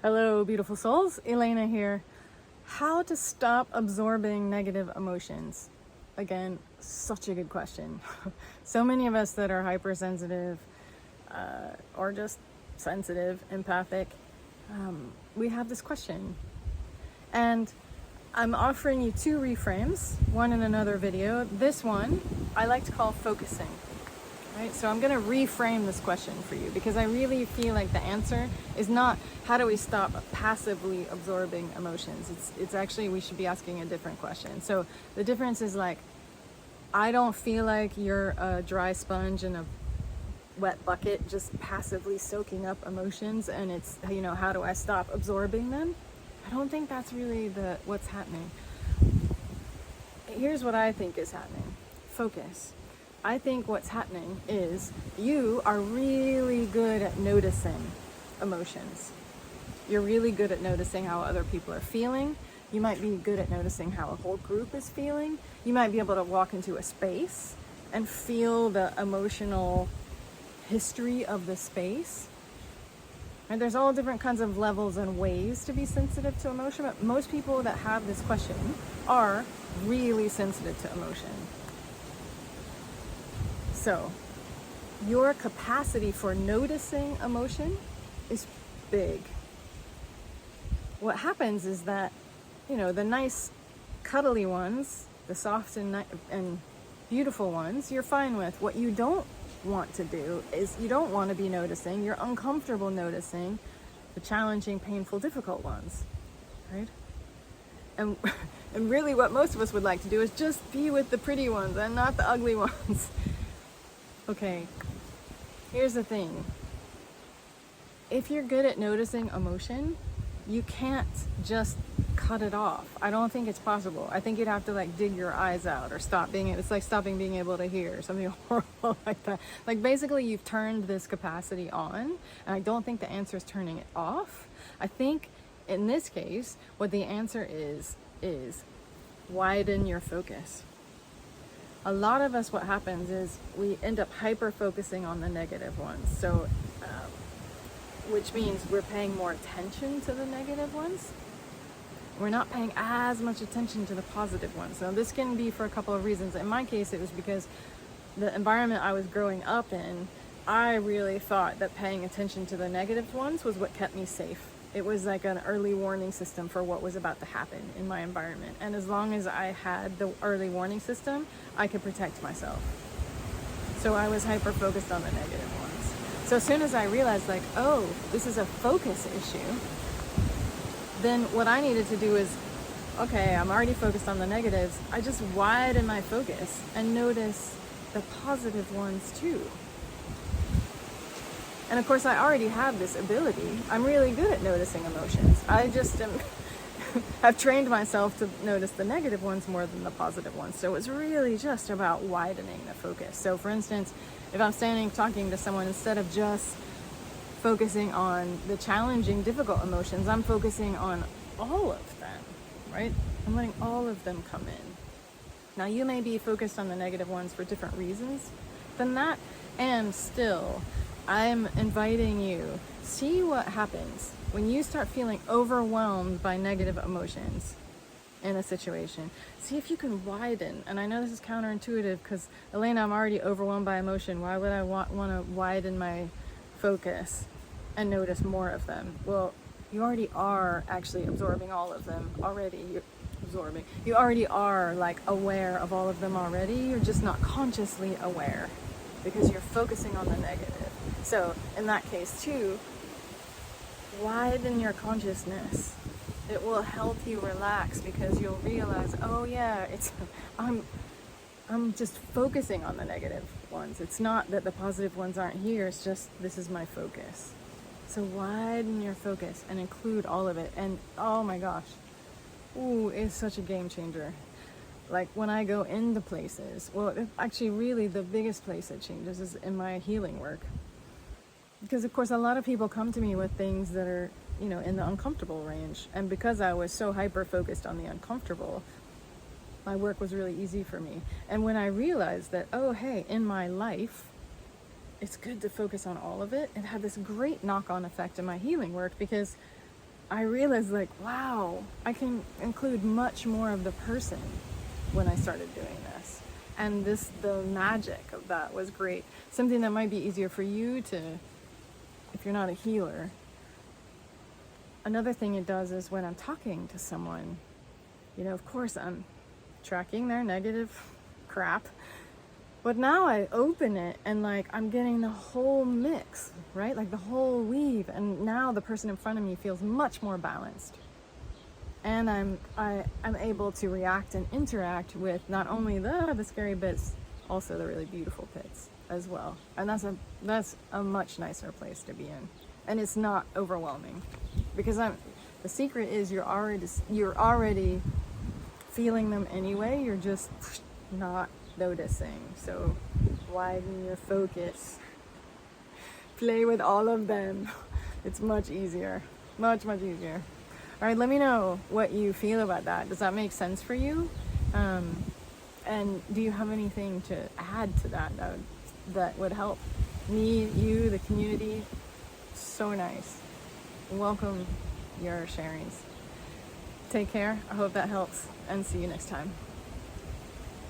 Hello, beautiful souls. Elena here. How to stop absorbing negative emotions? Again, such a good question. So many of us that are hypersensitive or just sensitive, empathic, we have this question. And I'm offering you two reframes, one in another video. This one I like to call focusing. Right? So I'm going to reframe this question for you because I really feel like the answer is not how do we stop passively absorbing emotions. It's actually, we should be asking a different question. So the difference is like, I don't feel like you're a dry sponge in a wet bucket just passively soaking up emotions, and it's, you know, how do I stop absorbing them? I don't think that's really what's happening. Here's what I think is happening. Focus. I think what's happening is you are really good at noticing emotions. You're really good at noticing how other people are feeling. You might be good at noticing how a whole group is feeling. You might be able to walk into a space and feel the emotional history of the space. And there's all different kinds of levels and ways to be sensitive to emotion, but most people that have this question are really sensitive to emotion. So, your capacity for noticing emotion is big. What happens is that, you know, the nice, cuddly ones, the soft and beautiful ones, you're fine with. What you don't want to do is you don't want to be noticing, you're uncomfortable noticing the challenging, painful, difficult ones, right? And really what most of us would like to do is just be with the pretty ones and not the ugly ones. Okay, here's the thing. If you're good at noticing emotion, you can't just cut it off. I don't think it's possible. I think you'd have to like dig your eyes out or stop being, it's like stopping being able to hear, something horrible like that. Like basically you've turned this capacity on, and I don't think the answer is turning it off. I think in this case, what the answer is widen your focus. A lot of us, what happens is we end up hyper focusing on the negative ones. So, which means we're paying more attention to the negative ones. We're not paying as much attention to the positive ones. So this can be for a couple of reasons. In my case, it was because the environment I was growing up in, I really thought that paying attention to the negative ones was what kept me safe. It was like an early warning system for what was about to happen in my environment. And as long as I had the early warning system, I could protect myself. So I was hyper focused on the negative ones. So as soon as I realized like, oh, this is a focus issue, then what I needed to do is, okay, I'm already focused on the negatives. I just widen my focus and notice the positive ones too. And of course, I already have this ability. I'm really good at noticing emotions. I just have trained myself to notice the negative ones more than the positive ones. So it's really just about widening the focus. So for instance, if I'm standing talking to someone, instead of just focusing on the challenging, difficult emotions, I'm focusing on all of them, right? I'm letting all of them come in. Now, you may be focused on the negative ones for different reasons than that, and still, I'm inviting you, see what happens when you start feeling overwhelmed by negative emotions in a situation. See if you can widen. And I know this is counterintuitive because, Elena, I'm already overwhelmed by emotion. Why would I want to widen my focus and notice more of them? Well, you already are actually absorbing all of them already. You already are like aware of all of them already. You're just not consciously aware because you're focusing on the negative. So in that case too, widen your consciousness. It will help you relax because you'll realize, oh yeah, I'm just focusing on the negative ones. It's not that the positive ones aren't here, it's just this is my focus. So widen your focus and include all of it. And oh my gosh, ooh, it's such a game changer. Like when I go into places, well, actually really the biggest place that changes is in my healing work. Because of course a lot of people come to me with things that are, you know, in the uncomfortable range. And because I was so hyper focused on the uncomfortable, my work was really easy for me. And when I realized that, oh hey, in my life, it's good to focus on all of it, it had this great knock-on effect in my healing work because I realized, like, wow, I can include much more of the person when I started doing this. And the magic of that was great. Something that might be easier for you to, if you're not a healer. Another thing it does is when I'm talking to someone, of course I'm tracking their negative crap, but now I open it and like I'm getting the whole mix, right? Like the whole weave, and now the person in front of me feels much more balanced. And I'm able to react and interact with not only the scary bits, also the really beautiful bits as well. And that's a much nicer place to be in. And it's not overwhelming, because the secret is you're already feeling them anyway. You're just not noticing. So widen your focus. Play with all of them. It's much easier. Much, much easier. All right, let me know what you feel about that. Does that make sense for you? And do you have anything to add to that would help me, you, the community? So nice. Welcome your sharings. Take care. I hope that helps, and see you next time.